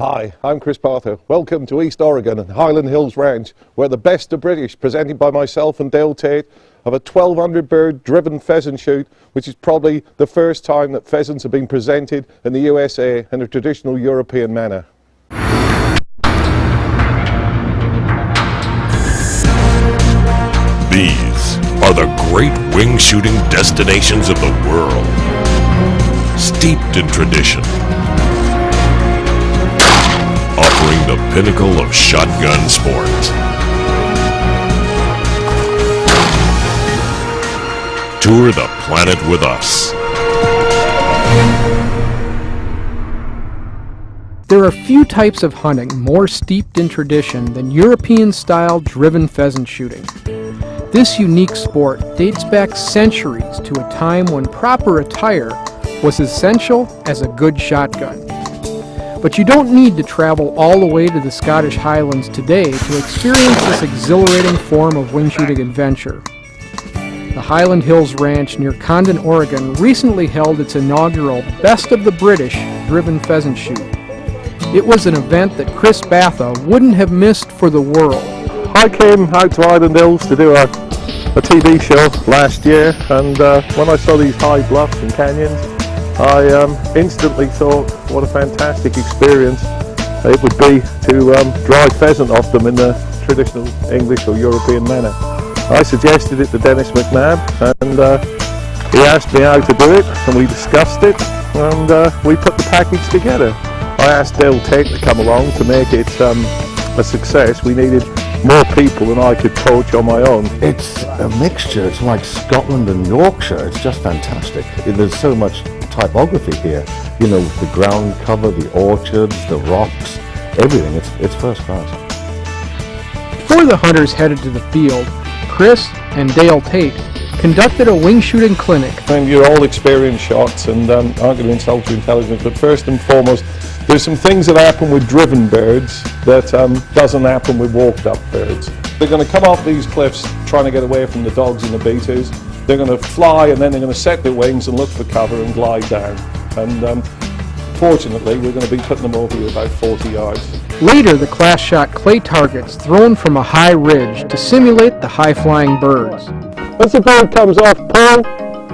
Hi, I'm Chris Parther. Welcome to East Oregon and Highland Hills Ranch, where the best of British, presented by myself and Dale Tate, of a 1,200 bird driven pheasant shoot, which is probably the first time that pheasants have been presented in the USA in a traditional European manner. These are the great wing shooting destinations of the world, steeped in tradition, offering the pinnacle of shotgun sports. Tour the planet with us. There are few types of hunting more steeped in tradition than European-style driven pheasant shooting. This unique sport dates back centuries to a time when proper attire was essential as a good shotgun. But you don't need to travel all the way to the Scottish Highlands today to experience this exhilarating form of wing shooting adventure. The Highland Hills Ranch near Condon, Oregon recently held its inaugural Best of the British driven pheasant shoot. It was an event that Chris Batha wouldn't have missed for the world. I came out to Highland Hills to do a TV show last year, and when I saw these high bluffs and canyons, I instantly thought what a fantastic experience it would be to drive pheasant off them in the traditional English or European manner. I suggested it to Dennis McNabb, and he asked me how to do it, and we discussed it, and we put the package together. I asked Dale Tate to come along to make it a success. We needed more people than I could coach on my own. It's a mixture. It's like Scotland and Yorkshire. It's just fantastic. There's so much typography here. You know, the ground cover, the orchards, the rocks, everything. It's first class. Before the hunters headed to the field, Chris and Dale Tate conducted a wing shooting clinic. And you're all experienced shots, and aren't going to insult your intelligence, but first and foremost, there's some things that happen with driven birds that doesn't happen with walked up birds. They're going to come off these cliffs trying to get away from the dogs and the beaters. They're going to fly, and then they're going to set their wings and look for cover and glide down. And fortunately, we're going to be putting them over here about 40 yards. Later, the class shot clay targets thrown from a high ridge to simulate the high-flying birds. As the bird comes off, pull,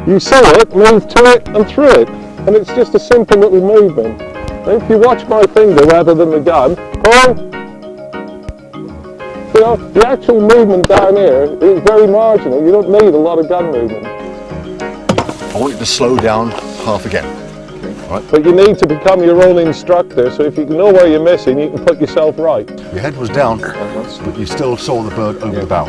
you see it, move to it and through it. And it's just a simple little movement. And if you watch my finger rather than the gun, pull, you know, the actual movement down here is very marginal. You don't need a lot of gun movement. I want you to slow down half again. Right. But you need to become your own instructor, so if you know where you're missing, you can put yourself right. Your head was down, but you still saw the bird over the bow.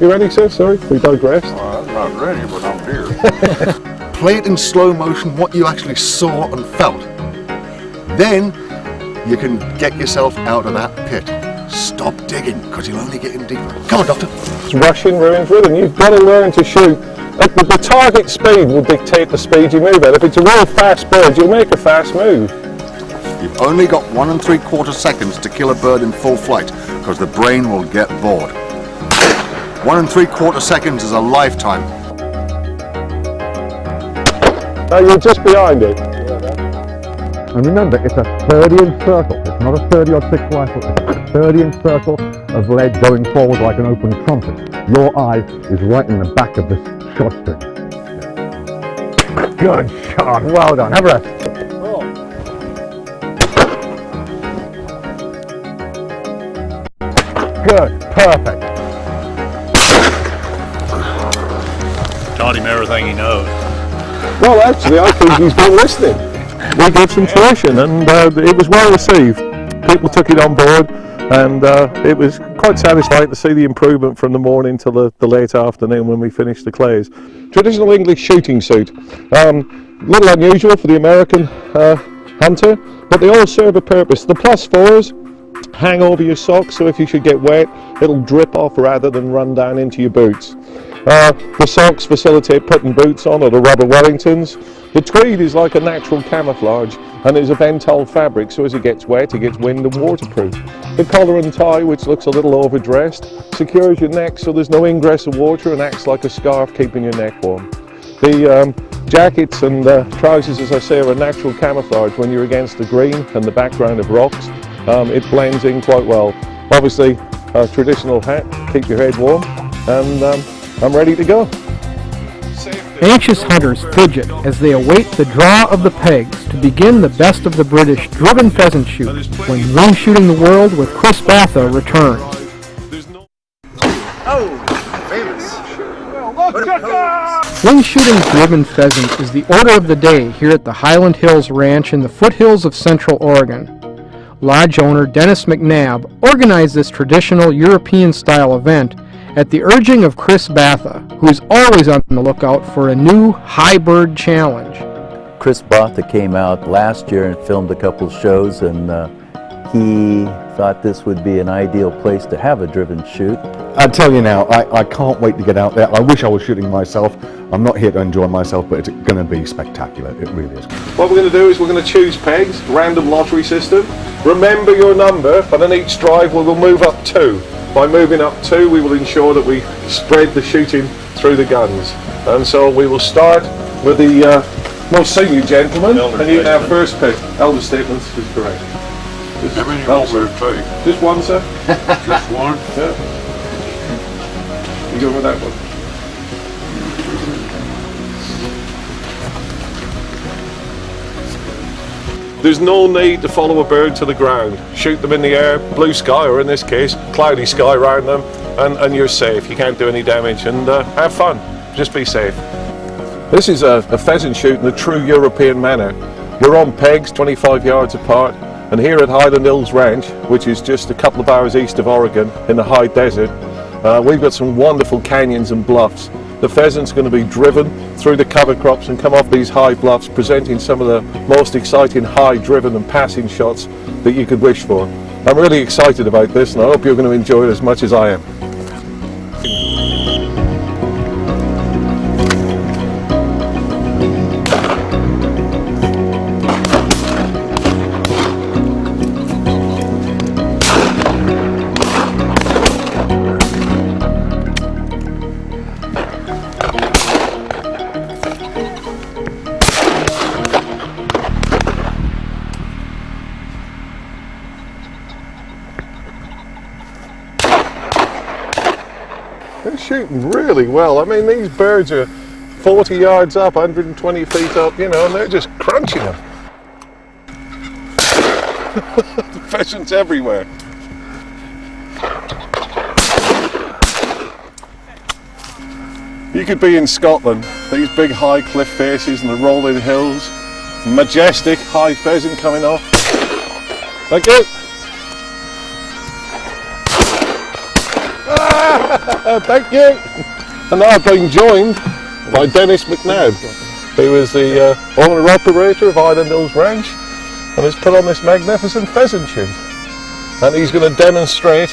You ready, sir? Sorry, we digressed. I'm not ready, but I'm here. Play it in slow motion, what you actually saw and felt. Then you can get yourself out of that pit. Stop digging, because you'll only get in deeper. Come on, Doctor. It's rushing, ruins, rhythm. You've got to learn to shoot. The target speed will dictate the speed you move at. If it's a real fast bird, you'll make a fast move. You've only got 1 3/4 seconds to kill a bird in full flight, because the brain will get bored. 1 3/4 seconds is a lifetime. Now you're just behind it. And remember, it's a 30-inch circle. It's not a 30-06 rifle. It's a 30-inch circle of lead going forward like an open trumpet. Your eye is right in the back of this shot string. Good shot. Well done. Have a rest. Good. Perfect. Taught him everything he knows. Well, actually, I think he's been listening. We gave some tuition, and it was well received. People took it on board, and it was quite satisfying to see the improvement from the morning till the late afternoon when we finished the clays. Traditional English shooting suit. A little unusual for the American hunter, but they all serve a purpose. The +4s hang over your socks, so if you should get wet, it'll drip off rather than run down into your boots. The socks facilitate putting boots on, or the rubber Wellingtons. The tweed is like a natural camouflage, and is a ventile fabric, so as it gets wet, it gets wind and waterproof. The collar and tie, which looks a little overdressed, secures your neck so there's no ingress of water and acts like a scarf keeping your neck warm. The Jackets and trousers, as I say, are a natural camouflage when you're against the green and the background of rocks. It blends in quite well. Obviously, a traditional hat, keep your head warm, and I'm ready to go. Anxious hunters fidget as they await the draw of the pegs to begin the best of the British driven pheasant shoot when Wingshooting the World with Chris Batha returns. Wingshooting driven pheasant is the order of the day here at the Highland Hills Ranch in the foothills of Central Oregon. Lodge owner Dennis McNabb organized this traditional European-style event at the urging of Chris Batha, who is always on the lookout for a new high bird challenge. Chris Batha came out last year and filmed a couple shows, and he thought this would be an ideal place to have a driven shoot. I tell you now, I can't wait to get out there. I wish I was shooting myself. I'm not here to enjoy myself, but it's going to be spectacular. It really is. What we're going to do is we're going to choose pegs, random lottery system. Remember your number, and on each drive we will move up 2. By moving up 2, we will ensure that we spread the shooting through the guns. And so we will start with the most senior gentleman, and you can have first pick. Elder statements is correct. How many you want me to take? Just one, sir. Just one? Yeah. You go with that one. There's no need to follow a bird to the ground. Shoot them in the air, blue sky, or in this case, cloudy sky around them, and you're safe. You can't do any damage, and have fun. Just be safe. This is a pheasant shoot in a true European manner. We're on pegs, 25 yards apart, and here at Highland Hills Ranch, which is just a couple of hours east of Oregon in the high desert, we've got some wonderful canyons and bluffs. The pheasant's going to be driven through the cover crops and come off these high bluffs, presenting some of the most exciting high driven and passing shots that you could wish for. I'm really excited about this, and I hope you're going to enjoy it as much as I am. They're shooting really well. I mean, these birds are 40 yards up, 120 feet up, you know, and they're just crunching them. Pheasants everywhere. You could be in Scotland. These big high cliff faces and the rolling hills. Majestic high pheasant coming off. Thank you. Thank you. And now I've been joined by Dennis McNabb, who is the owner-operator of Highland Hills Ranch and has put on this magnificent pheasant shoot. And he's going to demonstrate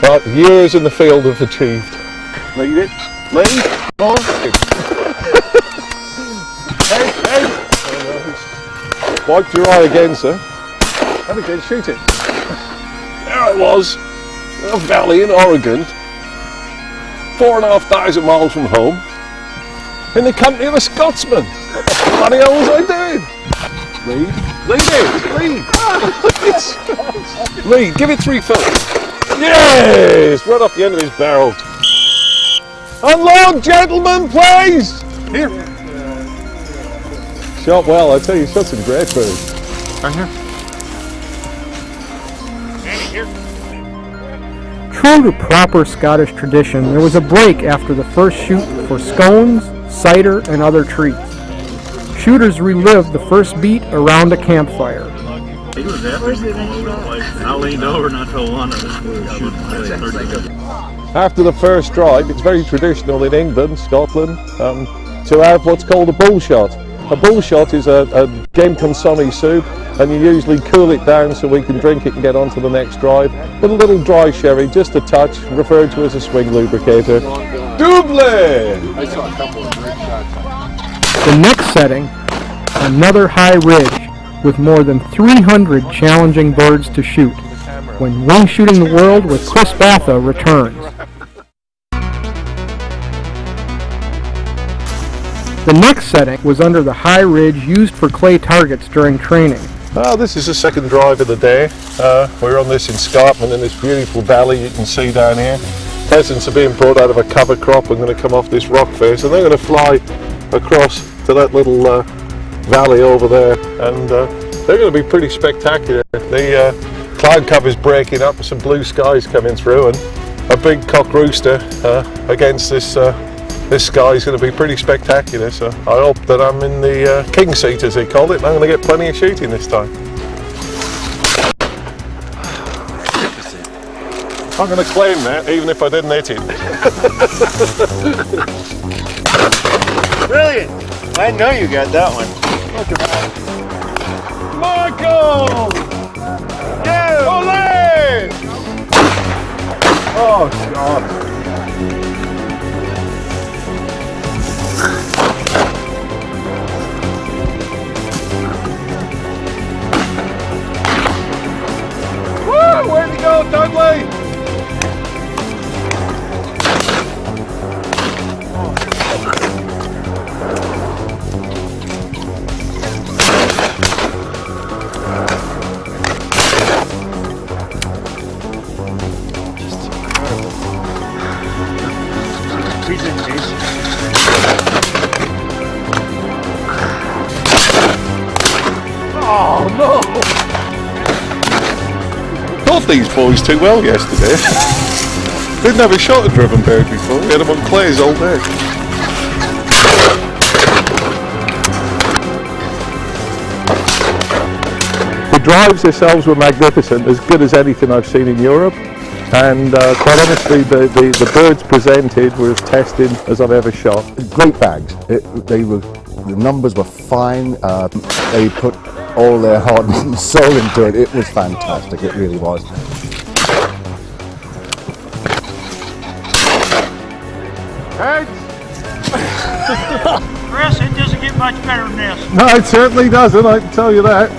what years in the field have achieved. Lead it. Lead. On. Hey. Wipe your eye again, sir. And again, shoot it. There I was, in a valley in Oregon, 4,500 miles from home, in the company of a Scotsman. What the bloody hell was I doing? Lead. Lead, give it 3 fills. Yes, right off the end of his barrel. Unload, gentlemen, please. Here. Shot well, I tell you, shot some great birds. Right here. True to proper Scottish tradition, there was a break after the first shoot for scones, cider, and other treats. Shooters relived the first beat around a campfire. I leaned over and I told one of us we were shooting. After the first drive, it's very traditional in England, Scotland, to have what's called a bull shot. A bull shot is a game consomme soup, and you usually cool it down so we can drink it and get on to the next drive with a little dry sherry, just a touch, referred to as a swing lubricator. Double! The next setting, another high ridge with more than 300 challenging birds to shoot when Wingshooting the World with Chris Batha returns. The next setting was under the high ridge used for clay targets during training. This is the second drive of the day. We're on this escarpment in this beautiful valley you can see down here. Pheasants are being brought out of a cover crop and going to come off this rock face, and they're going to fly across to that little valley over there, and they're going to be pretty spectacular. The cloud cover's breaking up with some blue skies coming through, and a big cock rooster against this sky is going to be pretty spectacular. So I hope that I'm in the king seat, as they call it, and I'm going to get plenty of shooting this time. I'm going to claim that, even if I didn't hit it. Brilliant! I know you got that one. Look at that. Michael! Yeah! Ole! Oh, God. Woo! Where'd he go, Dudley? Oh no! Taught these boys too well yesterday. They'd never shot a driven bird before. We had them on clays all day. The drives themselves were magnificent, as good as anything I've seen in Europe. And quite honestly, the birds presented were as testing as I've ever shot. Great bags. The numbers were fine. They put all their heart and soul into it. It was fantastic. It really was. Chris, it doesn't get much better than this. No, it certainly doesn't, I can tell you that.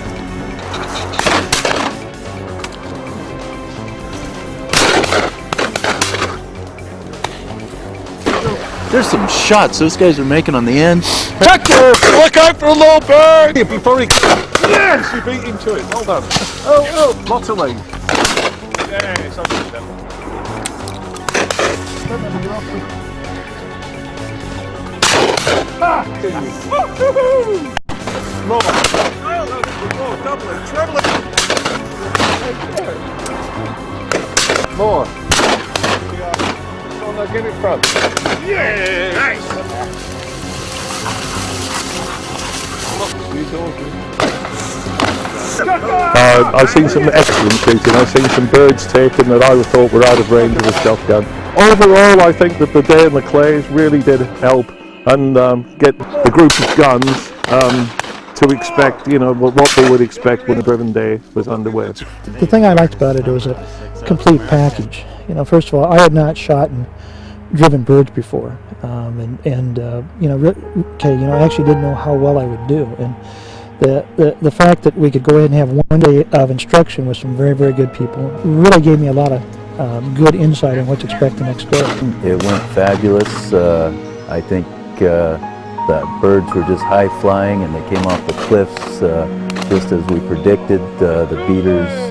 There's some shots those guys are making on the end. Hector, look out for a little bird! Before he... Yes! You beat him to it, well done. Oh, lots of lead. Yes, I'll do that. More. Oh, double it, treble it. More. Oh, no, get in front. Yeah! Nice! I've seen some excellent shooting. I've seen some birds taken that I thought were out of range of a shotgun. Overall, I think that the day in the clays really did help and get the group of guns to expect, what they would expect when a driven day was underway. The thing I liked about it was a complete package. First of all, I had not shot and driven birds before, I actually didn't know how well I would do, and the fact that we could go ahead and have one day of instruction with some very, very good people really gave me a lot of good insight on what to expect the next day. It went fabulous. I think the birds were just high flying and they came off the cliffs just as we predicted. The beaters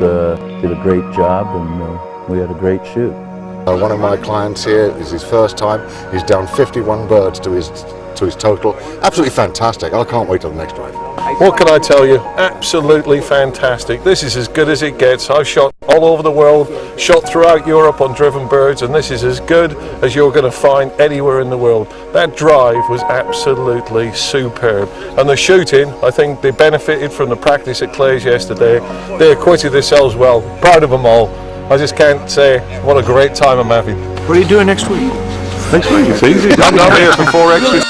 did a great job and we had a great shoot. One of my clients here is his first time. He's down 51 birds to his total. Absolutely fantastic. I can't wait till the next drive. What can I tell you? Absolutely fantastic. This is as good as it gets. I've shot all over the world, shot throughout Europe on driven birds, and this is as good as you're going to find anywhere in the world. That drive was absolutely superb. And the shooting, I think they benefited from the practice at Clays yesterday. They acquitted themselves well. Proud of them all. I just can't say what a great time I'm having. What are you doing next week? Next week it's easy. I'm not here for 4 extra.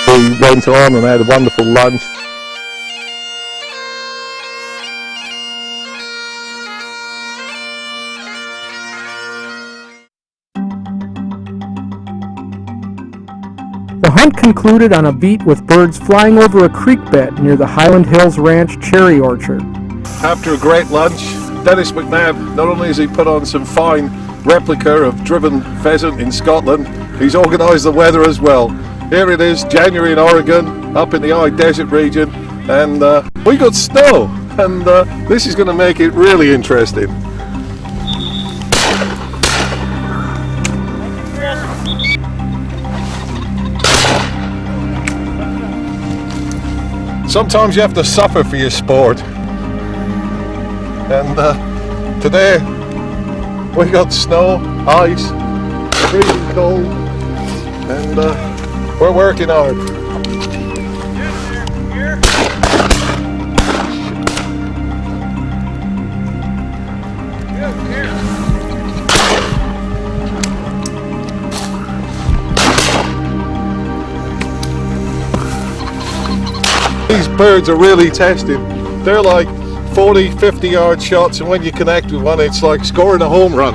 We went on and had a wonderful lunch. The hunt concluded on a beat with birds flying over a creek bed near the Highland Hills Ranch cherry orchard. After a great lunch, Dennis McNabb, not only has he put on some fine replica of driven pheasant in Scotland, he's organised the weather as well. Here it is, January in Oregon, up in the high desert region, and we got snow, and this is going to make it really interesting. Sometimes you have to suffer for your sport, and today we got snow, ice, freezing cold, and we're working hard. These birds are really tested. They're like 40, 50-yard shots, and when you connect with one, it's like scoring a home run.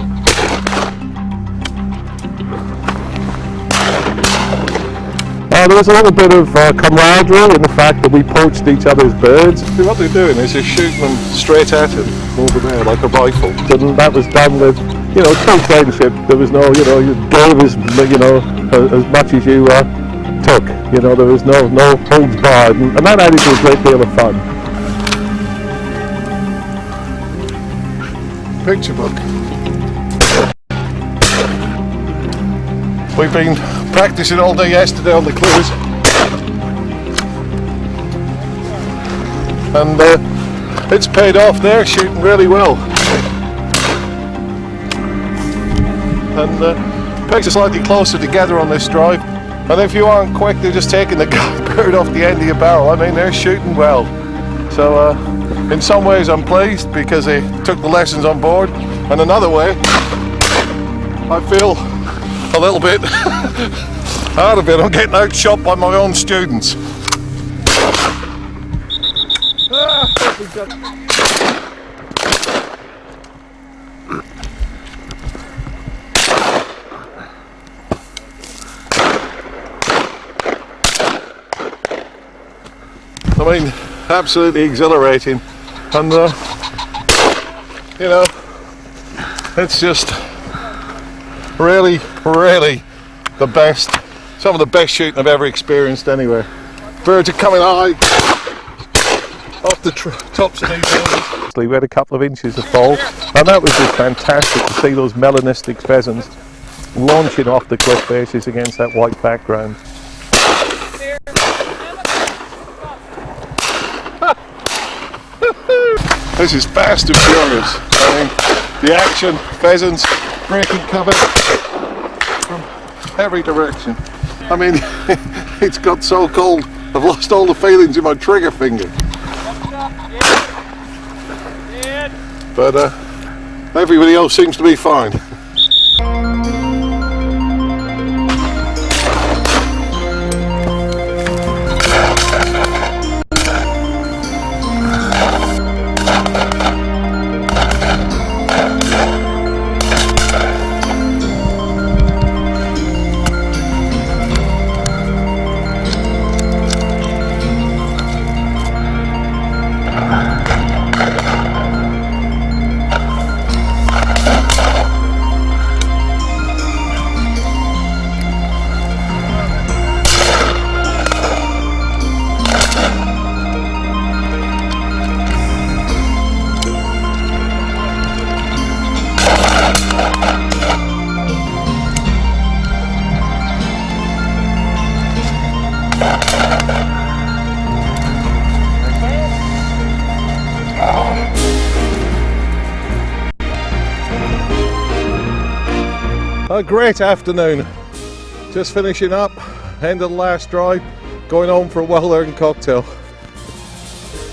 There was a little bit of camaraderie in the fact that we poached each other's birds. What they're doing is they're shooting them straight at him over there, like a rifle. And that was done with, true friendship. There was no, you gave as much as you took. There was no holds barred, and that added to a great deal of fun. Picture book. We've been practicing all day yesterday on the clues, and it's paid off. They're shooting really well, and pegs are slightly closer together on this drive, and if you aren't quick, they're just taking the bird off the end of your barrel. I mean, they're shooting well. So in some ways I'm pleased because they took the lessons on board, and another way I feel a little bit out of it. I'm getting outshot by my own students. I mean, absolutely exhilarating, and it's just really the best, some of the best shooting I've ever experienced anywhere. Birds are coming high off the tops of these hills. We had a couple of inches of fall, and that was just fantastic to see those melanistic pheasants launching off the cliff faces against that white background. This is fast and furious. I mean, the action, pheasants breaking cover from every direction. I mean, it's got so cold, I've lost all the feelings in my trigger finger. But everybody else seems to be fine. A great afternoon. Just finishing up, end of the last drive, going home for a well-earned cocktail.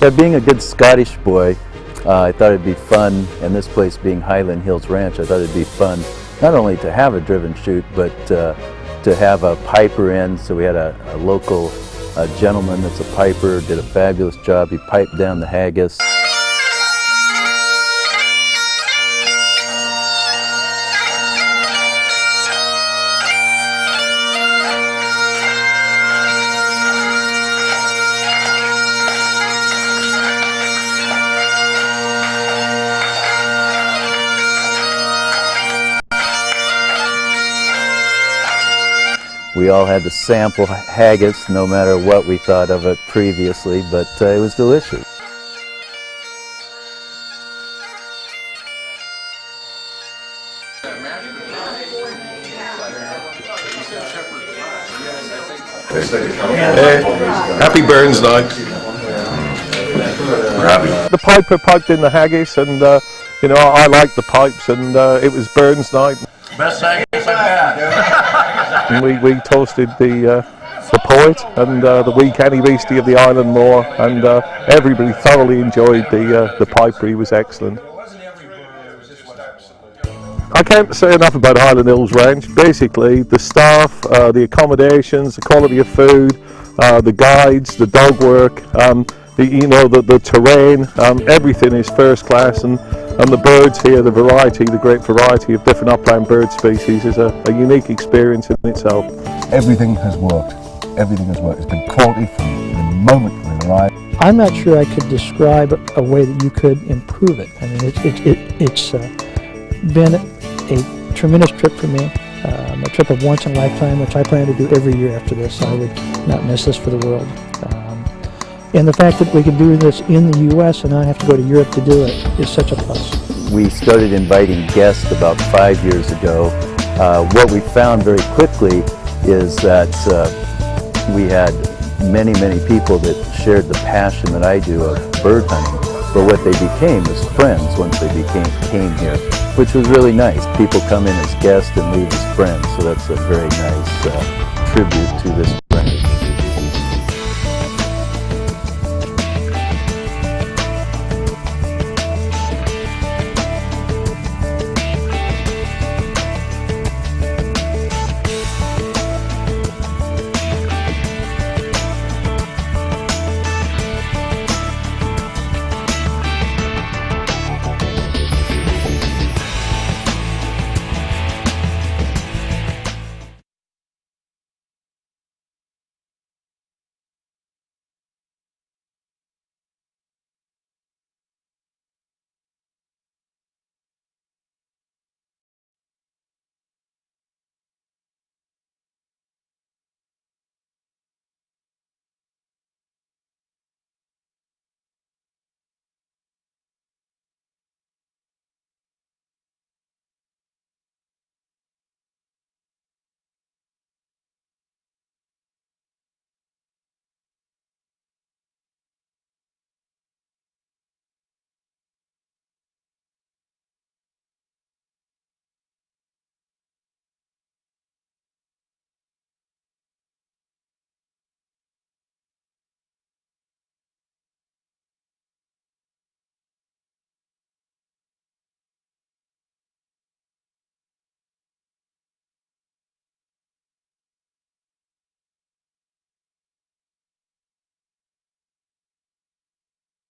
Yeah, being a good Scottish boy, I thought it'd be fun, and this place being Highland Hills Ranch, I thought it'd be fun not only to have a driven shoot, but to have a piper in. So we had a local gentleman that's a piper, did a fabulous job. He piped down the haggis. We all had to sample haggis, no matter what we thought of it previously, but it was delicious. Happy Burns night. The piper piped in the haggis, and you know, I liked the pipes, and it was Burns night. Best haggis I've had. And we toasted the poet and the wee canny beastie of the island more, and everybody thoroughly enjoyed the piper. He was excellent. I can't say enough about Highland Hills Ranch. Basically, the staff, the accommodations, the quality of food, the guides, the dog work, the terrain, everything is first class, and the birds here, the variety, the great variety of different upland bird species is a unique experience in itself. Everything has worked. Everything has worked. It's been quality from the moment we arrived. I'm not sure I could describe a way that you could improve it. I mean, it's been a tremendous trip for me, a trip of once in a lifetime, which I plan to do every year after this. I would not miss this for the world. And the fact that we can do this in the U.S. and not have to go to Europe to do it is such a plus. We started inviting guests about 5 years ago. What we found very quickly is that we had many people that shared the passion that I do of bird hunting, but what they became was friends once they came here, which was really nice. People come in as guests and leave as friends, so that's a very nice tribute to this